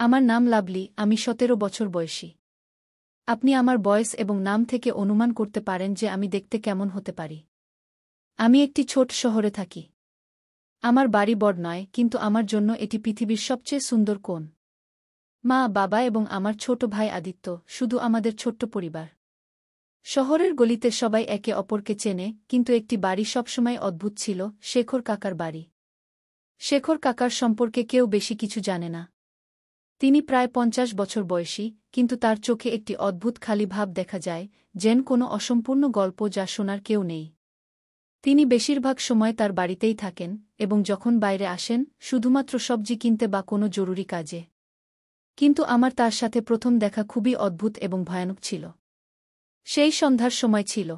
আমার নাম লাভলি, আমি 17 বছর বয়সী। আপনি আমার বয়স এবং নাম থেকে অনুমান করতে পারেন যে আমি দেখতে কেমন হতে পারি। আমি একটি ছোট শহরে থাকি। আমার বাড়ি বড় নয়, কিন্তু আমার জন্য এটি পৃথিবীর সবচেয়ে সুন্দর কোণ। মা, বাবা এবং আমার ছোট ভাই আদিত্য, শুধু আমাদের ছোট্ট পরিবার। শহরের গলিতে সবাই একে অপরকে চেনে, কিন্তু একটি বাড়ি সবসময় অদ্ভুত ছিল, শেখর কাকার বাড়ি। শেখর কাকার সম্পর্কে কেউ বেশি কিছু জানে না। তিনি প্রায় 50 বছর বয়সী, কিন্তু তার চোখে একটি অদ্ভুত খালি ভাব দেখা যায়, যেন কোনো অসম্পূর্ণ গল্প যা শোনার কেউ নেই। তিনি বেশিরভাগ সময় তার বাড়িতেই থাকেন, এবং যখন বাইরে আসেন, শুধুমাত্র সবজি কিনতে বা কোনো জরুরি কাজে। কিন্তু আমার তার সাথে প্রথম দেখা খুবই অদ্ভুত এবং ভয়ানক ছিল। সেই সন্ধ্যার সময় ছিল।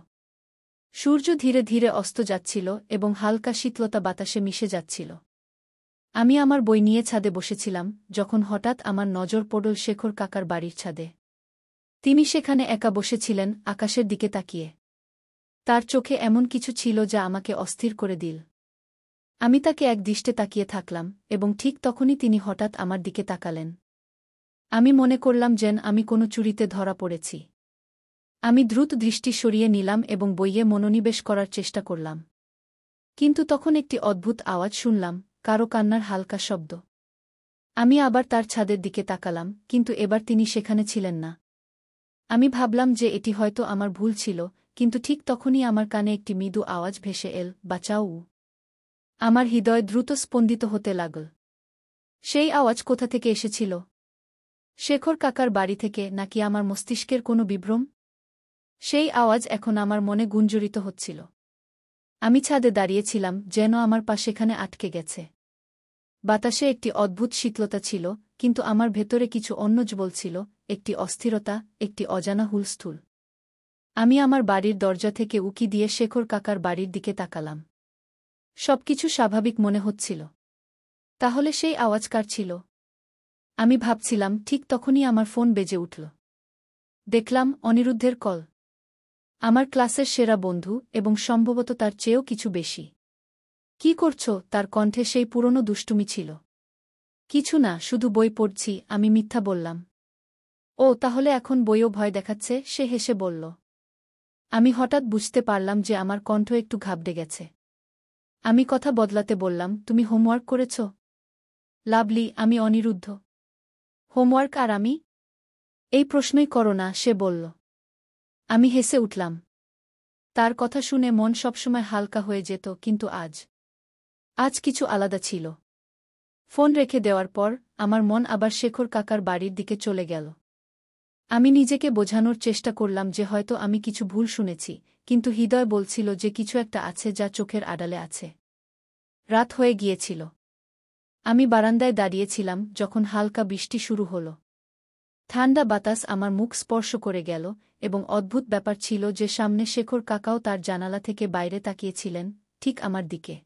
সূর্য ধীরে ধীরে অস্ত যাচ্ছিল এবং হালকা শীতলতা বাতাসে মিশে যাচ্ছিল। আমি আমার বই নিয়ে ছাদে বসেছিলাম, যখন হঠাৎ আমার নজর পড়ল শেখর কাকার বাড়ির ছাদে। তিনি সেখানে একা বসেছিলেন, আকাশের দিকে তাকিয়ে। তার চোখে এমন কিছু ছিল যা আমাকে অস্থির করে দিল। আমি তাকে একদৃষ্টে তাকিয়ে থাকলাম, এবং ঠিক তখনই তিনি হঠাৎ আমার দিকে তাকালেন। আমি মনে করলাম যেন আমি কোনো চুরিতে ধরা পড়েছি। আমি দ্রুত দৃষ্টি সরিয়ে নিলাম এবং বইয়ে মনোনিবেশ করার চেষ্টা করলাম। কিন্তু তখন একটি অদ্ভুত আওয়াজ শুনলাম, কারো কান্নার হালকা শব্দ। আমি আবার তার ছাদের দিকে তাকালাম, কিন্তু এবার তিনি সেখানে ছিলেন না। আমি ভাবলাম যে এটি হয়তো আমার ভুল ছিল, কিন্তু ঠিক তখনই আমার কানে একটি মৃদু আওয়াজ ভেসে এল, বাঁচাও। আমার হৃদয় দ্রুত স্পন্দিত হতে লাগল। সেই আওয়াজ কোথা থেকে এসেছিল? শেখর কাকার বাড়ি থেকে, নাকি আমার মস্তিষ্কের কোনো বিভ্রম? সেই আওয়াজ এখন আমার মনে গুঞ্জরিত হচ্ছিল। আমি ছাদে দাঁড়িয়েছিলাম, যেন আমার পা সেখানে আটকে গেছে। বাতাসে একটি অদ্ভুত শীতলতা ছিল, কিন্তু আমার ভেতরে কিছু অন্য বলছিল, একটি অস্থিরতা, একটি অজানা হুলস্থুল। আমি আমার বাড়ির দরজা থেকে উকি দিয়ে শেখর কাকার বাড়ির দিকে তাকালাম। সবকিছু স্বাভাবিক মনে হচ্ছিল। তাহলে সেই আওয়াজ কার ছিল? আমি ভাবছিলাম, ঠিক তখনই আমার ফোন বেজে উঠল। দেখলাম, অনিরুদ্ধের কল। আমার ক্লাসের সেরা বন্ধু, এবং সম্ভবত তার চেয়েও কিছু বেশি। কি করছো? তার কণ্ঠে সেই পুরনো দুষ্টুমি ছিল। কিছু না, শুধু বই পড়ছি, আমি মিথ্যা বললাম। ও, তাহলে এখন বইও ভয় দেখাচ্ছে, সে হেসে বলল। আমি হঠাৎ বুঝতে পারলাম যে আমার কণ্ঠ একটু ঘাবড়ে গেছে। আমি কথা বদলাতে বললাম, তুমি হোমওয়ার্ক করেছ? লাভলি, আমি অনিরুদ্ধ। হোমওয়ার্ক আর আমি? এই প্রশ্নই করো না, সে বলল। আমি হেসে উঠলাম। তার কথা শুনে মন সবসময় হালকা হয়ে যেত, কিন্তু আজ কিছু আলাদা ছিল। ফোন রেখে দেওয়ার পর আমার মন আবার শেখর কাকার বাড়ির দিকে চলে গেল। আমি নিজেকে বোঝানোর চেষ্টা করলাম যে হয়তো আমি কিছু ভুল শুনেছি, কিন্তু হৃদয় বলছিল যে কিছু একটা আছে যা চোখের আড়ালে আছে। রাত হয়ে গিয়েছিল। আমি বারান্দায় দাঁড়িয়েছিলাম যখন হালকা বৃষ্টি শুরু হল। ঠান্ডা বাতাস আমার মুখ স্পর্শ করে গেল, এবং অদ্ভুত ব্যাপার ছিল যে সামনে শেখর কাকাও তার জানালা থেকে বাইরে তাকিয়েছিলেন, ঠিক আমার দিকে।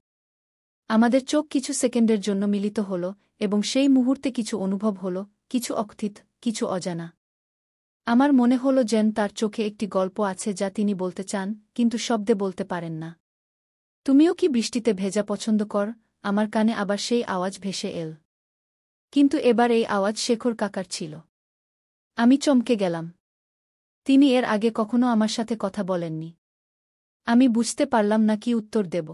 আমাদের চোখ কিছু সেকেন্ডের জন্য মিলিত হল, এবং সেই মুহূর্তে কিছু অনুভব হল, কিছু অকথিত, কিছু অজানা। আমার মনে হল যেন তার চোখে একটি গল্প আছে যা তিনি বলতে চান, কিন্তু শব্দে বলতে পারেন না। তুমিও কি বৃষ্টিতে ভেজা পছন্দ কর? আমার কানে আবার সেই আওয়াজ ভেসে এল। কিন্তু এবার এই আওয়াজ শেখর কাকার ছিল। আমি চমকে গেলাম। তিনি এর আগে কখনো আমার সাথে কথা বলেননি। আমি বুঝতে পারলাম না কি উত্তর দেব।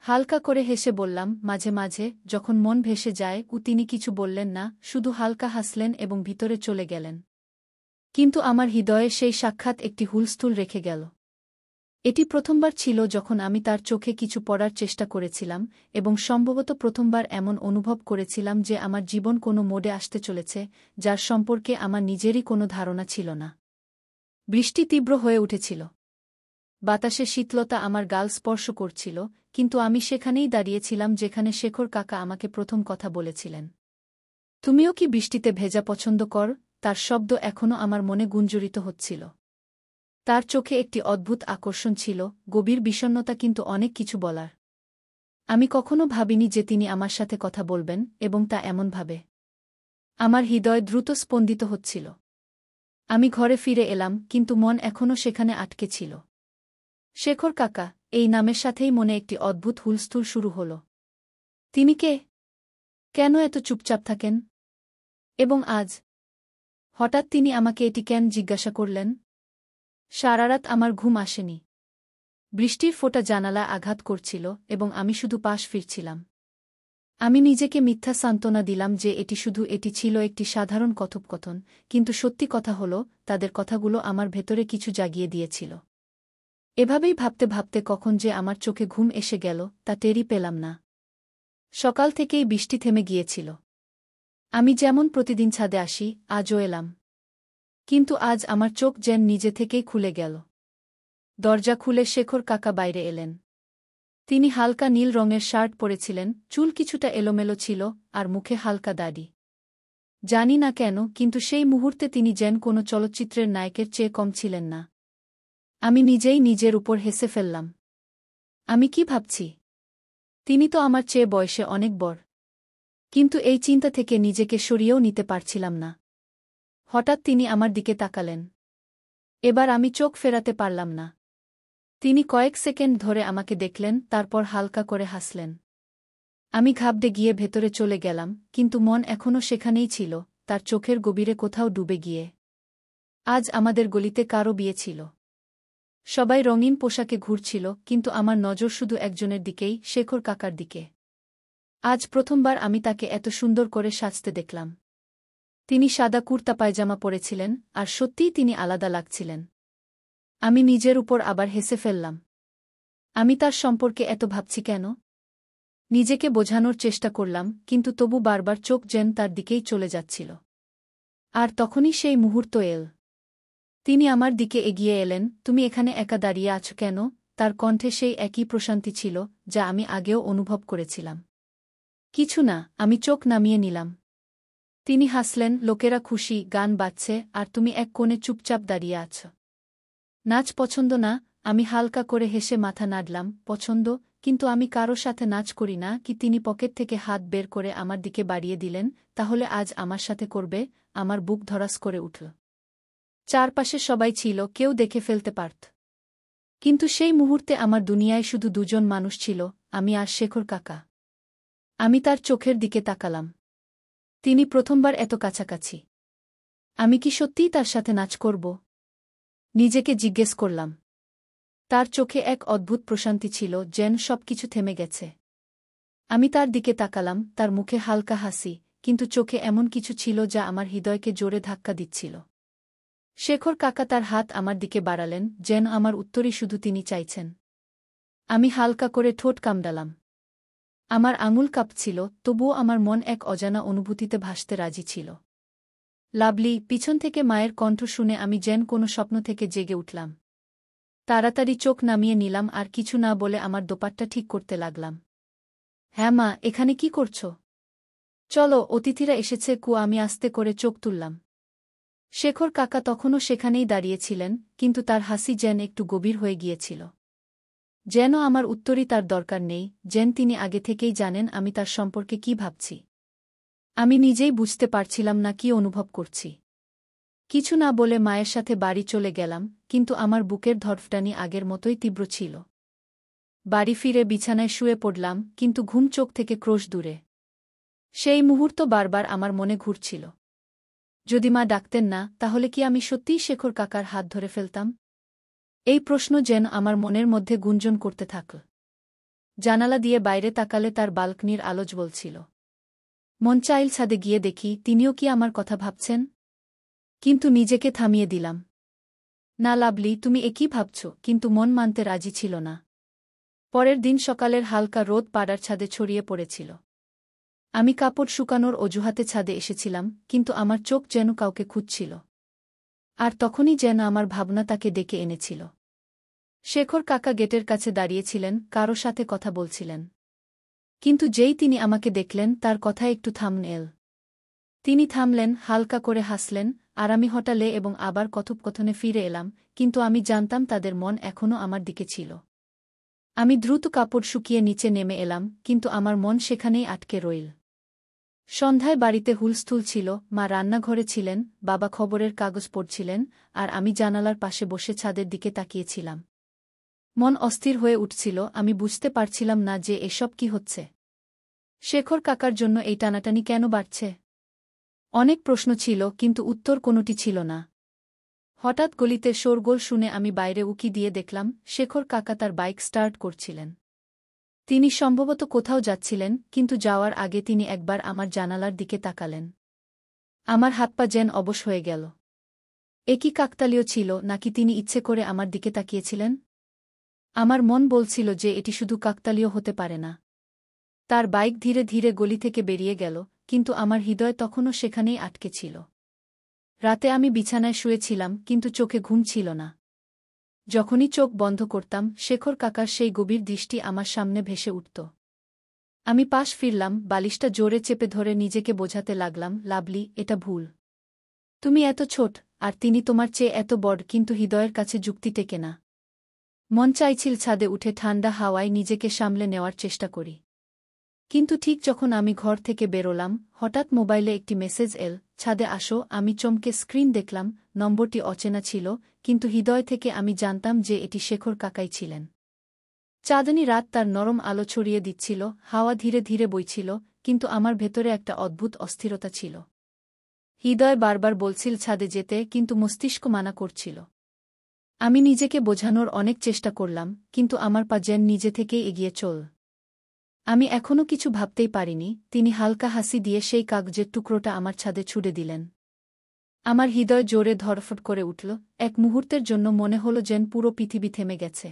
হালকা করে হেসে বললাম, মাঝে মাঝে, যখন মন ভেসে যায়। তিনি কিছু বললেন না, শুধু হালকা হাসলেন এবং ভিতরে চলে গেলেন। কিন্তু আমার হৃদয়ে সেই সাক্ষাৎ একটি হুলস্থুল রেখে গেল। এটি প্রথমবার ছিল যখন আমি তার চোখে কিছু পড়ার চেষ্টা করেছিলাম, এবং সম্ভবত প্রথমবার এমন অনুভব করেছিলাম যে আমার জীবন কোনো মোড়ে আসতে চলেছে, যার সম্পর্কে আমার নিজেরই কোনো ধারণা ছিল না। বৃষ্টি তীব্র হয়ে উঠেছিল। বাতাসে শীতলতা আমার গাল স্পর্শ করছিল, কিন্তু আমি সেখানেই দাঁড়িয়েছিলাম যেখানে শেখর কাকা আমাকে প্রথম কথা বলেছিলেন। তুমিও কি বৃষ্টিতে ভেজা পছন্দ কর? তার শব্দ এখনও আমার মনে গুঞ্জরিত হচ্ছিল। তার চোখে একটি অদ্ভুত আকর্ষণ ছিল, গভীর বিষণ্ণতা, কিন্তু অনেক কিছু বলার। আমি কখনো ভাবিনি যে তিনি আমার সাথে কথা বলবেন, এবং তা এমনভাবে। আমার হৃদয় দ্রুত স্পন্দিত হচ্ছিল। আমি ঘরে ফিরে এলাম, কিন্তু মন এখনও সেখানে আটকে ছিল। শেখর কাকা, এই নামের সাথেই মনে একটি অদ্ভুত হুলস্থুল শুরু হল। তিনি কে? কেন এত চুপচাপ থাকেন? এবং আজ হঠাৎ তিনি আমাকে এটি কেন জিজ্ঞাসা করলেন? সারারাত আমার ঘুম আসেনি। বৃষ্টির ফোঁটা জানালা আঘাত করছিল এবং আমি শুধু পাশ ফিরছিলাম। আমি নিজেকে মিথ্যা সান্ত্বনা দিলাম যে এটি ছিল একটি সাধারণ কথোপকথন, কিন্তু সত্যি কথা হল তাদের কথাগুলো আমার ভেতরে কিছু জাগিয়ে দিয়েছিল। এভাবেই ভাবতে ভাবতে কখন যে আমার চোখে ঘুম এসে গেল তা টেরই পেলাম না। সকাল থেকেই বৃষ্টি থেমে গিয়েছিল। আমি যেমন প্রতিদিন ছাদে আসি, আজও এলাম। কিন্তু আজ আমার চোখ যেন নিজে থেকেই খুলে গেল। দরজা খুলে শেখর কাকা বাইরে এলেন। তিনি হালকা নীল রঙের শার্ট পরেছিলেন, চুল কিছুটা এলোমেলো ছিল, আর মুখে হালকা দাড়ি। জানি না কেন, কিন্তু সেই মুহূর্তে তিনি যেন কোনো চলচ্চিত্রের নায়কের চেয়ে কম ছিলেন না। আমি নিজেই নিজের উপর হেসে ফেললাম। আমি কি ভাবছি? তিনি তো আমার চেয়ে বয়সে অনেক বড়। কিন্তু এই চিন্তা থেকে নিজেকে সরিয়েও নিতে পারছিলাম না। হঠাৎ তিনি আমার দিকে তাকালেন। এবার আমি চোখ ফেরাতে পারলাম না। তিনি কয়েক সেকেন্ড ধরে আমাকে দেখলেন, তারপর হালকা করে হাসলেন। আমি ঘাবড়ে গিয়ে ভেতরে চলে গেলাম, কিন্তু মন এখনও সেখানেই ছিল, তার চোখের গভীরে কোথাও ডুবে গিয়ে। আজ আমাদের গলিতে কারও বিয়ে ছিল। সবাই রঙিন পোশাকে ঘুরছিল, কিন্তু আমার নজর শুধু একজনের দিকেই, শেখর কাকার দিকে। আজ প্রথমবার আমি তাকে এত সুন্দর করে সাজতে দেখলাম। তিনি সাদা কুর্তা পায়জামা পরেছিলেন, আর সত্যিই তিনি আলাদা লাগছিলেন। আমি নিজের উপর আবার হেসে ফেললাম। আমি তার সম্পর্কে এত ভাবছি কেন? নিজেকে বোঝানোর চেষ্টা করলাম, কিন্তু তবু বারবার চোখ যেন তার দিকেই চলে যাচ্ছিল। আর তখনই সেই মুহূর্ত এল। তিনি আমার দিকে এগিয়ে এলেন। তুমি এখানে একা দাঁড়িয়ে আছো কেন? তার কণ্ঠে সেই একই প্রশান্তি ছিল, যা আমি আগেও অনুভব করেছিলাম। কিছু না, আমি চোখ নামিয়ে নিলাম। তিনি হাসলেন, লোকেরা খুশি, গান বাজছে, আর তুমি এক কোণে চুপচাপ দাঁড়িয়ে আছ। নাচ পছন্দ না? আমি হালকা করে হেসে মাথা নাড়লাম। পছন্দ, কিন্তু আমি কারো সাথে নাচ করি না। কি? তিনি পকেট থেকে হাত বের করে আমার দিকে বাড়িয়ে দিলেন। তাহলে আজ আমার সাথে করবে? আমার বুক ধড়াস করে উঠল। চারপাশে সবাই ছিল, কেউ দেখে ফেলতে পারত। কিন্তু সেই মুহূর্তে আমার দুনিয়ায় শুধু দুজন মানুষ ছিল, আমি আর শেখর কাকা। আমি তার চোখের দিকে তাকালাম। তিনি প্রথমবার এত কাছাকাছি। আমি কি সত্যিই তার সাথে নাচ করব? নিজেকে জিজ্ঞেস করলাম। তার চোখে এক অদ্ভুত প্রশান্তি ছিল, যেন সবকিছু থেমে গেছে। আমি তার দিকে তাকালাম, তার মুখে হালকা হাসি, কিন্তু চোখে এমন কিছু ছিল যা আমার হৃদয়কে জোরে ধাক্কা দিচ্ছিল। শেখর কাকা তার হাত আমার দিকে বাড়ালেন, যেন আমার উত্তরই শুধু তিনি চাইছেন। আমি হালকা করে ঠোঁট কামড়ালাম। আমার আঙুল কাঁপছিল, তবুও আমার মন এক অজানা অনুভূতিতে ভাসতে রাজি ছিল। লাভলি, পিছন থেকে মায়ের কণ্ঠ শুনে আমি যেন কোনো স্বপ্ন থেকে জেগে উঠলাম। তাড়াতাড়ি চোখ নামিয়ে নিলাম আর কিছু না বলে আমার দোপাট্টা ঠিক করতে লাগলাম। হ্যাঁ মা, এখানে কি করছ? চলো, অতিথিরা এসেছে। আমি আস্তে করে চোখ তুললাম। শেখর কাকা তখনও সেখানেই দাঁড়িয়েছিলেন, কিন্তু তার হাসি যেন একটু গভীর হয়ে গিয়েছিল। যেন আমার উত্তরই তার দরকার নেই, যেন তিনি আগে থেকেই জানেন আমি তার সম্পর্কে কি ভাবছি। আমি নিজেই বুঝতে পারছিলাম না কি অনুভব করছি। কিছু না বলে মায়ের সাথে বাড়ি চলে গেলাম, কিন্তু আমার বুকের ধড়ফটানি আগের মতোই তীব্র ছিল। বাড়ি ফিরে বিছানায় শুয়ে পড়লাম, কিন্তু ঘুম চোখ থেকে ক্রোশ দূরে। সেই মুহূর্ত বারবার আমার মনে ঘুরছিল। যদি মা ডাকতেন না, তাহলে কি আমি সত্যিই শেখর কাকার হাত ধরে ফেলতাম? এই প্রশ্ন যেন আমার মনের মধ্যে গুঞ্জন করতে থাকল। জানালা দিয়ে বাইরে তাকালে তার বালকনির আলো জ্বলছিল। মন চাইল ছাদে গিয়ে দেখি তিনিও কি আমার কথা ভাবছেন। কিন্তু নিজেকে থামিয়ে দিলাম। না লাভলি, তুমি একই ভাবছ, কিন্তু মন মানতে রাজি ছিল না। পরের দিন সকালের হালকা রোদ পাড়ার ছাদে ছড়িয়ে পড়েছিল। আমি কাপড় শুকানোর অজুহাতে ছাদে এসেছিলাম, কিন্তু আমার চোখ যেন কাউকে খুঁজছিল। আর তখনই যেন আমার ভাবনা তাকে ডেকে এনেছিল। শেখর কাকা গেটের কাছে দাঁড়িয়েছিলেন, কারো সাথে কথা বলছিলেন। কিন্তু যেই তিনি আমাকে দেখলেন, তার কথা একটু থামল। তিনি থামলেন, হালকা করে হাসলেন, আর আমি হঠালে এবং আবার কথোপকথনে ফিরে এলাম, কিন্তু আমি জানতাম তাদের মন এখনও আমার দিকে ছিল। আমি দ্রুত কাপড় শুকিয়ে নিচে নেমে এলাম, কিন্তু আমার মন সেখানেই আটকে রইল। সন্ধ্যায় বাড়িতে হুলস্থুল ছিল, মা রান্নাঘরে ছিলেন, বাবা খবরের কাগজ পড়ছিলেন, আর আমি জানালার পাশে বসে ছাদের দিকে তাকিয়েছিলাম। মন অস্থির হয়ে উঠছিল, আমি বুঝতে পারছিলাম না যে এসব কি হচ্ছে। শেখর কাকার জন্য এই টানাটানি কেন বাড়ছে? অনেক প্রশ্ন ছিল কিন্তু উত্তর কোনোটি ছিল না। হঠাৎ গলিতে শোরগোল শুনে আমি বাইরে উকি দিয়ে দেখলাম শেখর কাকা তার বাইক স্টার্ট করছিলেন। তিনি সম্ভবত কোথাও যাচ্ছিলেন, কিন্তু যাওয়ার আগে তিনি একবার আমার জানালার দিকে তাকালেন। আমার হাত পা যেন অবশ হয়ে গেল। এ কি কাকতালীয় ছিল, নাকি তিনি ইচ্ছে করে আমার দিকে তাকিয়েছিলেন? আমার মন বলছিল যে এটি শুধু কাকতালীয় হতে পারে না। তার বাইক ধীরে ধীরে গলি থেকে বেরিয়ে গেল, কিন্তু আমার হৃদয় তখনও সেখানেই আটকে ছিল। রাতে আমি বিছানায় শুয়েছিলাম, কিন্তু চোখে ঘুম ছিল না। যখনই চোখ বন্ধ করতাম, শেখর কাকার সেই গভীর দৃষ্টি আমার সামনে ভেসে উঠত। আমি পাশ ফিরলাম, বালিশটা জোরে চেপে ধরে নিজেকে বোঝাতে লাগলাম, লাভলি, এটা ভুল। তুমি এত ছোট, আর তিনি তোমার চেয়ে এত বড়, কিন্তু হৃদয়ের কাছে যুক্তি টেকে না। মন চাইছিল ছাদে উঠে ঠান্ডা হাওয়ায় নিজেকে সামলে নেওয়ার চেষ্টা করি। কিন্তু ঠিক যখন আমি ঘর থেকে বেরোলাম, হঠাৎ মোবাইলে একটি মেসেজ এল, ছাদে আসো। আমি চমকে স্ক্রিন দেখলাম, নম্বরটি অচেনা ছিল, কিন্তু হৃদয় থেকে আমি জানতাম যে এটি শেখর কাকাই ছিলেন। চাঁদনী রাত তার নরম আলো ছড়িয়ে দিচ্ছিল, হাওয়া ধীরে ধীরে বইছিল, কিন্তু আমার ভেতরে একটা অদ্ভুত অস্থিরতা ছিল। হৃদয় বারবার বলছিল ছাদে যেতে, কিন্তু মস্তিষ্ক মানা করছিল। আমি নিজেকে বোঝানোর অনেক চেষ্টা করলাম, কিন্তু আমার পা যেন নিজে থেকেই এগিয়ে চল। আমি এখনও কিছু ভাবতেই পারিনি, তিনি হালকা হাসি দিয়ে সেই কাগজের টুকরোটা আমার ছাদে ছুড়ে দিলেন। আমার হৃদয় জোরে ধড়ফড় করে উঠল। এক মুহূর্তের জন্য মনে হল যেন পুরো পৃথিবী থেমে গেছে।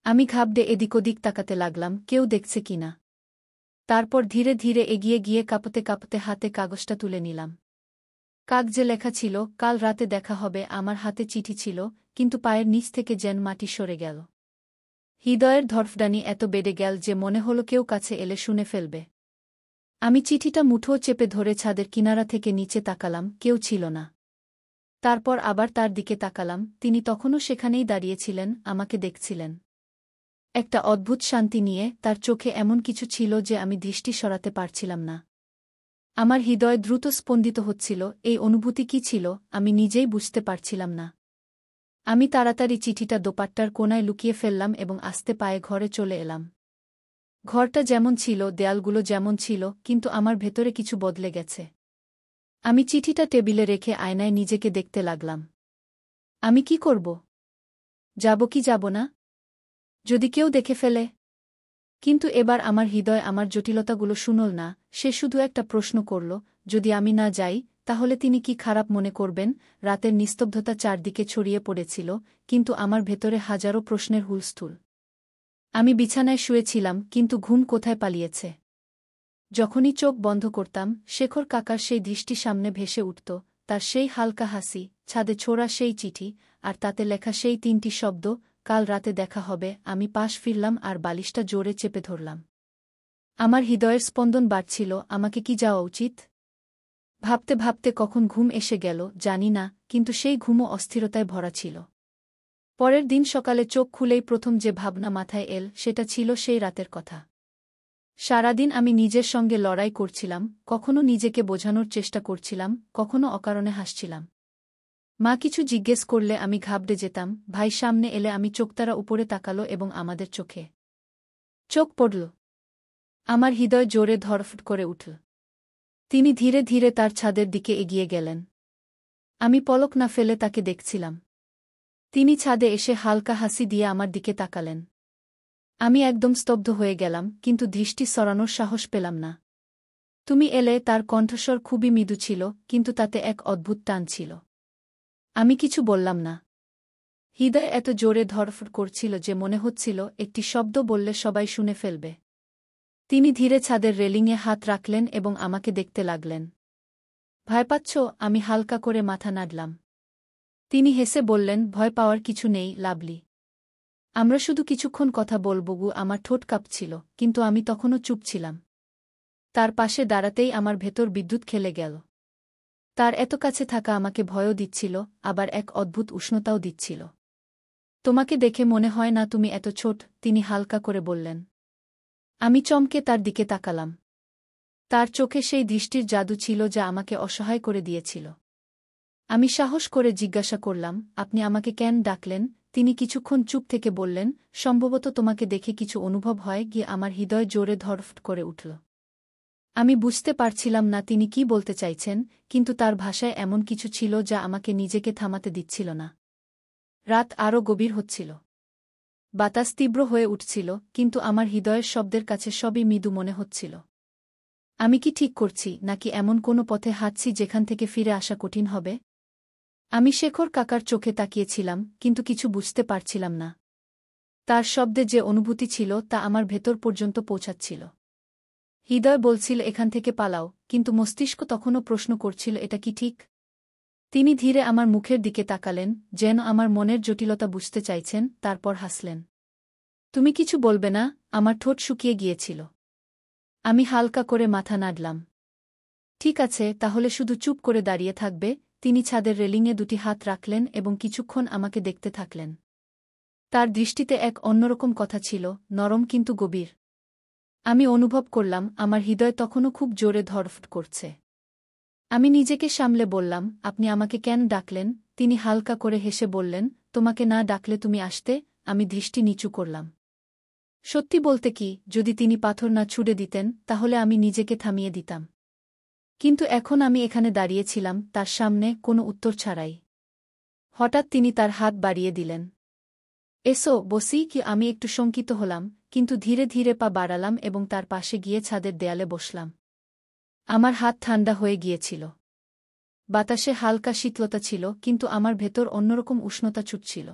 আমি ঘাবড়ে এদিক ওদিক তাকাতে লাগলাম, কেউ দেখছে কিনা। তারপর ধীরে ধীরে এগিয়ে গিয়ে কাঁপতে কাঁপতে হাতে কাগজটা তুলে নিলাম। কাগজে লেখা ছিল, কাল রাতে দেখা হবে। আমার হাতে চিঠি ছিল, কিন্তু পায়ের নিচ থেকে যেন মাটি সরে গেল। হৃদয়ের ধড়ফড়ানি এত বেড়ে গেল যে মনে হল কেউ কাছে এলে শুনে ফেলবে। আমি চিঠিটা মুঠো চেপে ধরে ছাদের কিনারা থেকে নিচে তাকালাম, কেউ ছিল না। তারপর আবার তার দিকে তাকালাম, তিনি তখনও সেখানেই দাঁড়িয়েছিলেন, আমাকে দেখছিলেন। একটা অদ্ভুত শান্তি নিয়ে, তার চোখে এমন কিছু ছিল যে আমি দৃষ্টি সরাতে পারছিলাম না। আমার হৃদয় দ্রুত স্পন্দিত হচ্ছিল, এই অনুভূতি কি ছিল আমি নিজেই বুঝতে পারছিলাম না। আমি তাড়াতাড়ি চিঠিটা দোপাট্টার কোণায় লুকিয়ে ফেললাম এবং আস্তে পায়ে ঘরে চলে এলাম। ঘরটা যেমন ছিল, দেয়ালগুলো যেমন ছিল, কিন্তু আমার ভেতরে কিছু বদলে গেছে। আমি চিঠিটা টেবিলে রেখে আয়নায় নিজেকে দেখতে লাগলাম। আমি কি করব? যাব কি যাব না? যদি কেউ দেখে ফেলে? কিন্তু এবার আমার হৃদয় আমার জটিলতাগুলো শুনল না, সে শুধু একটা প্রশ্ন করল, যদি আমি না যাই, তাহলে তিনি কি খারাপ মনে করবেন? রাতের নিস্তব্ধতা চারদিকে ছড়িয়ে পড়েছিল, কিন্তু আমার ভেতরে হাজারো প্রশ্নের হুলস্থুল। আমি বিছানায় শুয়েছিলাম, কিন্তু ঘুম কোথায় পালিয়েছে। যখনই চোখ বন্ধ করতাম, শেখর কাকার সেই দৃষ্টি সামনে ভেসে উঠত, তার সেই হালকা হাসি, ছাদে ছোড়া সেই চিঠি, আর তাতে লেখা সেই তিনটি শব্দ, কাল রাতে দেখা হবে। আমি পাশ ফিরলাম আর বালিশটা জোরে চেপে ধরলাম। আমার হৃদয়ের স্পন্দন বাড়ছিল, আমাকে কি যাওয়া উচিত? ভাবতে ভাবতে কখন ঘুম এসে গেল জানি না, কিন্তু সেই ঘুমও অস্থিরতায় ভরা ছিল। পরের দিন সকালে চোখ খুলেই প্রথম যে ভাবনা মাথায় এল, সেটা ছিল সেই রাতের কথা। সারাদিন আমি নিজের সঙ্গে লড়াই করছিলাম, কখনো নিজেকে বোঝানোর চেষ্টা করছিলাম, কখনো অকারণে হাসছিলাম। মা কিছু জিজ্ঞেস করলে আমি ঘাবড়ে যেতাম, ভাই সামনে এলে আমি চোখতারা উপরে তাকালো এবং আমাদের চোখে চোখ পড়ল। আমার হৃদয় জোরে ধড়ফড় করে উঠল। তিনি ধীরে ধীরে তার ছাদের দিকে এগিয়ে গেলেন। আমি পলক না ফেলে তাকে দেখছিলাম। তিনি ছাদে এসে হালকা হাসি দিয়ে আমার দিকে তাকালেন। আমি একদম স্তব্ধ হয়ে গেলাম, কিন্তু দৃষ্টি সরানোর সাহস পেলাম না। তুমি এলে, তার কণ্ঠস্বর খুবই মৃদু ছিল, কিন্তু তাতে এক অদ্ভুত টান ছিল। আমি কিছু বললাম না। হৃদয় এত জোরে ধড়ফড় করছিল যে মনে হচ্ছিল একটি শব্দ বললে সবাই শুনে ফেলবে। তিনি ধীরে ছাদের রেলিংয়ে হাত রাখলেন এবং আমাকে দেখতে লাগলেন। ভয় পাচ্ছ? আমি হালকা করে মাথা নাড়লাম। তিনি হেসে বললেন, ভয় পাওয়ার কিছু নেই, লাভলি। আমরা শুধু কিছুক্ষণ কথা বলব। আমার ঠোঁট কাঁপছিল, কিন্তু আমি তখনও চুপ ছিলাম। তার পাশে দাঁড়াতেই আমার ভেতর বিদ্যুৎ খেলে গেল। তার এত কাছে থাকা আমাকে ভয়ও দিচ্ছিল, আবার এক অদ্ভুত উষ্ণতাও দিচ্ছিল। তোমাকে দেখে মনে হয় না তুমি এত ছোট, তিনি হালকা করে বললেন। আমি চমকে তার দিকে তাকালাম। তার চোখে সেই দৃষ্টির জাদু ছিল যা আমাকে অসহায় করে দিয়েছিল। আমি সাহস করে জিজ্ঞাসা করলাম, আপনি আমাকে কেন ডাকলেন? তিনি কিছুক্ষণ চুপ থেকে বললেন, সম্ভবত তোমাকে দেখে কিছু অনুভব হয়। গিয়ে আমার হৃদয় জোরে ধড়ফড় করে উঠল। আমি বুঝতে পারছিলাম না তিনি কি বলতে চাইছেন, কিন্তু তার ভাষায় এমন কিছু ছিল যা আমাকে নিজেকে থামাতে দিচ্ছিল না। রাত আরও গভীর হচ্ছিল। বাতাস তীব্র হয়ে উঠছিল, কিন্তু আমার হৃদয়ের শব্দের কাছে সবই মৃদু মনে হচ্ছিল। আমি কি ঠিক করছি, নাকি এমন কোনো পথে হাঁটছি যেখান থেকে ফিরে আসা কঠিন হবে? আমি শেখর কাকার চোখে তাকিয়েছিলাম, কিন্তু কিছু বুঝতে পারছিলাম না। তার শব্দে যে অনুভূতি ছিল তা আমার ভেতর পর্যন্ত পৌঁছাচ্ছিল। হৃদয় বলছিল এখান থেকে পালাও, কিন্তু মস্তিষ্ক তখনও প্রশ্ন করছিল এটা কি ঠিক? তিনি ধীরে আমার মুখের দিকে তাকালেন, যেন আমার মনের জটিলতা বুঝতে চাইছেন, তারপর হাসলেন। তুমি কিছু বলবে না? আমার ঠোঁট শুকিয়ে গিয়েছিল। আমি হালকা করে মাথা নাড়লাম। ঠিক আছে, তাহলে শুধু চুপ করে দাঁড়িয়ে থাকবে। তিনি ছাদের রেলিংয়ে দুটি হাত রাখলেন এবং কিছুক্ষণ আমাকে দেখতে থাকলেন। তার দৃষ্টিতে এক অন্যরকম কথা ছিল, নরম কিন্তু গভীর। আমি অনুভব করলাম আমার হৃদয় তখনও খুব জোরে ধড়ফড় করছে। আমি নিজেকে সামলে বললাম, আপনি আমাকে কেন ডাকলেন? তিনি হালকা করে হেসে বললেন, তোমাকে না ডাকলে তুমি আসতে। আমি দৃষ্টি নিচু করলাম। সত্যি বলতে কি, যদি তিনি পাথর না ছুড়ে দিতেন তাহলে আমি নিজেকে থামিয়ে দিতাম। কিন্তু এখন আমি এখানে দাঁড়িয়েছিলাম তার সামনে, কোনো উত্তর ছাড়াই। হঠাৎ তিনি তার হাত বাড়িয়ে দিলেন। এসো বসি। কি? আমি একটু শঙ্কিত হলাম, কিন্তু ধীরে ধীরে পা বাড়ালাম এবং তার পাশে গিয়ে ছাদের দেয়ালে বসলাম। আমার হাত ঠান্ডা হয়ে গিয়েছিল। বাতাসে হালকা শীতলতা ছিল, কিন্তু আমার ভেতর অন্যরকম উষ্ণতা ছুটছিল।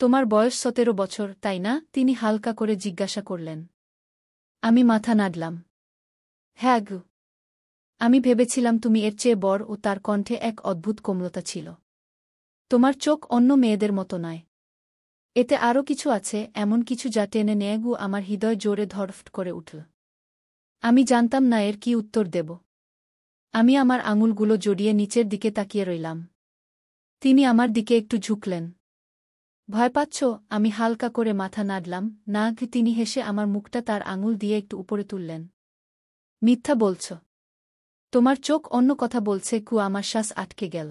তোমার বয়স 17 বছর, তাই না? তিনি হালকা করে জিজ্ঞাসা করলেন। আমি মাথা নাড়লাম। হ্যাঁ গো। আমি ভেবেছিলাম তুমি এর চেয়ে বড়। ও তার কণ্ঠে এক অদ্ভুত কোমলতা ছিল। তোমার চোখ অন্য মেয়েদের মতো নয়। এতে আরও কিছু আছে, এমন কিছু যা টেনে নেয়। আমার হৃদয় জোরে ধড়ফড় করে উঠল। আমি জানতাম না এর কি উত্তর দেব। আমি আমার আঙুলগুলো জড়িয়ে নিচের দিকে তাকিয়ে রইলাম। তিনি আমার দিকে একটু ঝুঁকলেন। ভয় পাচ্ছ? আমি হালকা করে মাথা নাড়লাম। না। তিনি হেসে আমার মুখটা তার আঙুল দিয়ে একটু উপরে তুললেন। মিথ্যা বলছ। তোমার চোখ অন্য কথা বলছে। আমার শ্বাস আটকে গেল।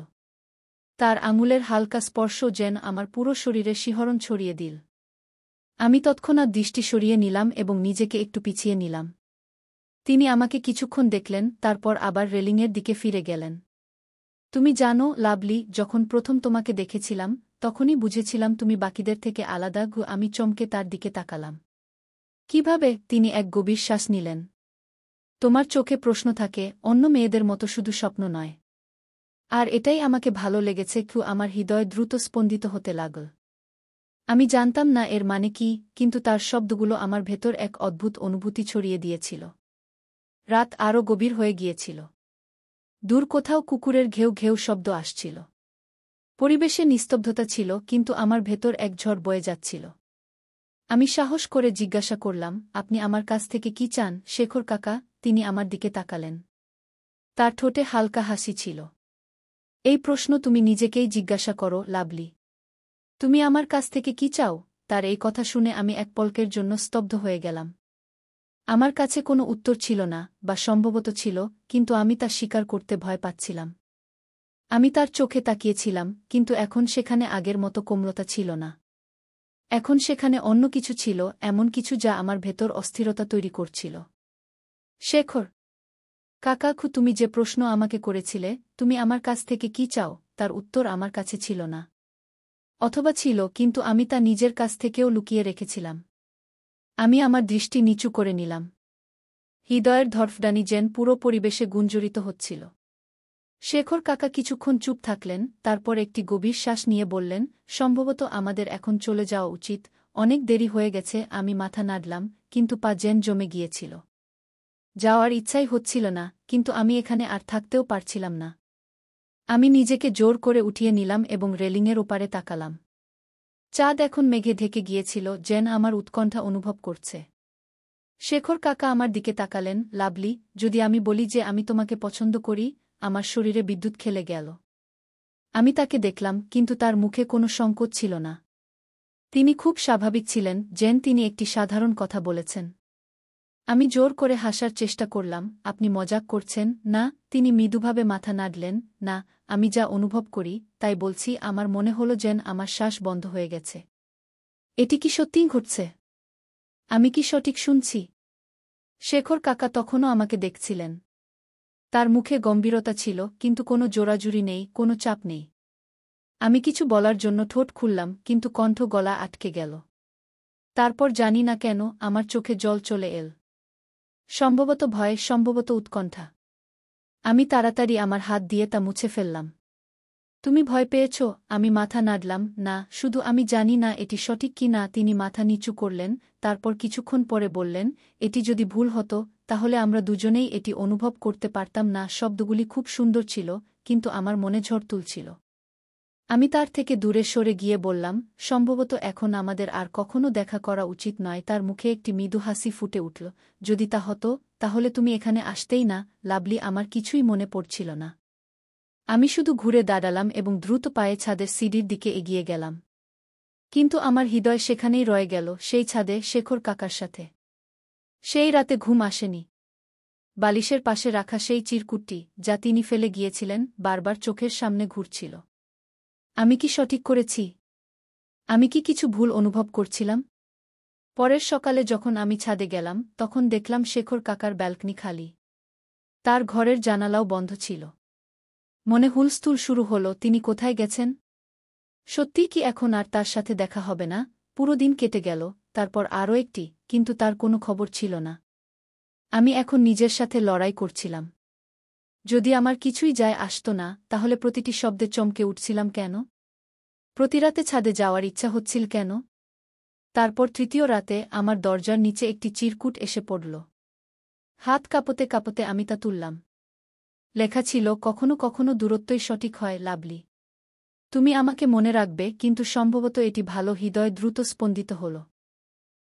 তার আঙুলের হালকা স্পর্শ যেন আমার পুরো শরীরে শিহরণ ছড়িয়ে দিল। আমি তৎক্ষণাৎ দৃষ্টি সরিয়ে নিলাম এবং নিজেকে একটু পিছিয়ে নিলাম। তিনি আমাকে কিছুক্ষণ দেখলেন, তারপর আবার রেলিংয়ের দিকে ফিরে গেলেন। তুমি জানো লাভলি, যখন প্রথম তোমাকে দেখেছিলাম তখনই বুঝেছিলাম তুমি বাকিদের থেকে আলাদা। আমি চমকে তার দিকে তাকালাম। কিভাবে? তিনি এক গভীর শ্বাস নিলেন। তোমার চোখে প্রশ্ন থাকে, অন্য মেয়েদের মতো শুধু স্বপ্ন নয়। আর এটাই আমাকে ভালো লেগেছে। আমার হৃদয় দ্রুত স্পন্দিত হতে লাগল। আমি জানতাম না এর মানে কি, কিন্তু তার শব্দগুলো আমার ভেতর এক অদ্ভুত অনুভূতি ছড়িয়ে দিয়েছিল। রাত আরও গভীর হয়ে গিয়েছিল। দূর কোথাও কুকুরের ঘেউ ঘেউ শব্দ আসছিল। পরিবেশে নিস্তব্ধতা ছিল, কিন্তু আমার ভেতর এক ঝড় বয়ে যাচ্ছিল। আমি সাহস করে জিজ্ঞাসা করলাম, আপনি আমার কাছ থেকে কি চান শেখর কাকা? তিনি আমার দিকে তাকালেন। তার ঠোঁটে হালকা হাসি ছিল। এই প্রশ্ন তুমি নিজেকেই জিজ্ঞাসা করো লাভলি। তুমি আমার কাছ থেকে কি চাও? তার এই কথা শুনে আমি এক পলকের জন্য স্তব্ধ হয়ে গেলাম। আমার কাছে কোনো উত্তর ছিল না, বা সম্ভবত ছিল, কিন্তু আমি তা স্বীকার করতে ভয় পাচ্ছিলাম। আমি তার চোখে তাকিয়েছিলাম, কিন্তু এখন সেখানে আগের মতো কোমলতা ছিল না। এখন সেখানে অন্য কিছু ছিল, এমন কিছু যা আমার ভেতর অস্থিরতা তৈরি করছিল। শেখর কাকা, তুমি যে প্রশ্ন আমাকে করেছিলে, তুমি আমার কাছ থেকে কি চাও, তার উত্তর আমার কাছে ছিল না। অথবা ছিল, কিন্তু আমি তা নিজের কাছ থেকেও লুকিয়ে রেখেছিলাম। আমি আমার দৃষ্টি নিচু করে নিলাম। হৃদয়ের ধড়ফড়ানি যেন পুরো পরিবেশে গুঞ্জরিত হচ্ছিল। শেখর কাকা কিছুক্ষণ চুপ থাকলেন, তারপর একটি গভীর শ্বাস নিয়ে বললেন, সম্ভবত আমাদের এখন চলে যাওয়া উচিত। অনেক দেরি হয়ে গেছে। আমি মাথা নাড়লাম, কিন্তু পা যেন জমে গিয়েছিল। যাওয়ার ইচ্ছাই হচ্ছিল না, কিন্তু আমি এখানে আর থাকতেও পারছিলাম না। আমি নিজেকে জোর করে উঠিয়ে নিলাম এবং রেলিংয়ের ওপারে তাকালাম। চাঁদ এখন মেঘে ঢেকে গিয়েছিল, যেন আমার উৎকণ্ঠা অনুভব করছে। শেখর কাকা আমার দিকে তাকালেন। লাভলি, যদি আমি বলি যে আমি তোমাকে পছন্দ করি? আমার শরীরে বিদ্যুৎ খেলে গেল। আমি তাকে দেখলাম, কিন্তু তার মুখে কোনো সংকোচ ছিল না। তিনি খুব স্বাভাবিক ছিলেন, যেন তিনি একটি সাধারণ কথা বলেছেন। আমি জোর করে হাসার চেষ্টা করলাম। আপনি মজাক করছেন না? তিনি মৃদুভাবে মাথা নাড়লেন। না, আমি যা অনুভব করি তাই বলছি। আমার মনে হলো যেন আমার শ্বাস বন্ধ হয়ে গেছে। এটি কি সত্যিই ঘটছে? আমি কি সঠিক শুনছি? শেখর কাকা তখনও আমাকে দেখছিলেন। তার মুখে গম্ভীরতা ছিল, কিন্তু কোনো জোরাজুরি নেই, কোনো চাপ নেই। আমি কিছু বলার জন্য ঠোঁট খুললাম, কিন্তু কণ্ঠ গলা আটকে গেল। তারপর জানি না কেন আমার চোখে জল চলে এল। সম্ভবত ভয়, সম্ভবত উৎকণ্ঠা। আমি তাড়াতাড়ি আমার হাত দিয়ে তা মুছে ফেললাম। তুমি ভয় পেয়েছ? আমি মাথা নাড়লাম। না, শুধু আমি জানি না এটি সঠিক কি না। তিনি মাথা নিচু করলেন, তারপর কিছুক্ষণ পরে বললেন, এটি যদি ভুল হতো, তাহলে আমরা দুজনেই এটি অনুভব করতে পারতাম না। শব্দগুলি খুব সুন্দর ছিল, কিন্তু আমার মনে ঝড় তুলছিল। আমি তার থেকে দূরে সরে গিয়ে বললাম, সম্ভবত এখন আমাদের আর কখনো দেখা করা উচিত নয়। তার মুখে একটি মৃদু হাসি ফুটে উঠল। যদি তা হতো, তাহলে তুমি এখানে আসতেই না, লাভলি। আমার কিছুই মনে পড়ছিল না। আমি শুধু ঘুরে দাঁড়ালাম এবং দ্রুত পায়ে ছাদের সিঁড়ির দিকে এগিয়ে গেলাম। কিন্তু আমার হৃদয় সেখানেই রয়ে গেল, সেই ছাদে, শেখর কাকার সাথে। সেই রাতে ঘুম আসেনি। বালিশের পাশে রাখা সেই চিরকুটটি, যা তিনি ফেলে গিয়েছিলেন, বারবার চোখের সামনে ঘুরছিল। আমি কি সঠিক করেছি? আমি কি কিছু ভুল অনুভব করছিলাম? পরের সকালে যখন আমি ছাদে গেলাম, তখন দেখলাম শেখর কাকার ব্যালকনি খালি। তার ঘরের জানালাও বন্ধ ছিল। মনে হুলস্থুল শুরু হলো, তিনি কোথায় গেছেন? সত্যিই কি এখন আর তার সাথে দেখা হবে না? পুরো দিন কেটে গেল, তারপর আরও একটি, কিন্তু তার কোনো খবর ছিল না। আমি এখন নিজের সাথে লড়াই করছিলাম। যদি আমার কিছুই যায় আসত না, তাহলে প্রতিটি শব্দে চমকে উঠছিলাম কেন? প্রতিরাতে ছাদে যাওয়ার ইচ্ছা হচ্ছিল কেন? তারপর তৃতীয় রাতে আমার দরজার নিচে একটি চিরকুট এসে পড়ল। হাত কাঁপতে কাঁপতে আমি তা তুললাম। লেখা ছিল, কখনো কখনো দূরত্বই সঠিক হয়, লাভলি। তুমি আমাকে মনে রাখবে, কিন্তু সম্ভবত এটি ভালো। হৃদয় দ্রুত স্পন্দিত হল।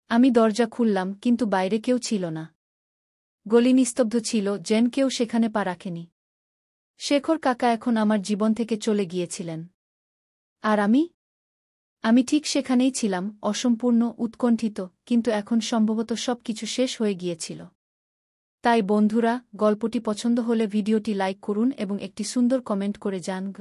আমি দরজা খুললাম, কিন্তু বাইরে কেউ ছিল না। গলি নিস্তব্ধ ছিল, যেন কেউ সেখানে পা রাখেনি। শেখর কাকা এখন আমার জীবন থেকে চলে গিয়েছিলেন। আর আমি ঠিক সেখানেই ছিলাম, অসম্পূর্ণ, উৎকণ্ঠিত, কিন্তু এখন সম্ভবত সবকিছু শেষ হয়ে গিয়েছিল। তাই বন্ধুরা, গল্পটি পছন্দ হলে ভিডিওটি লাইক করুন এবং একটি সুন্দর কমেন্ট করে জানান।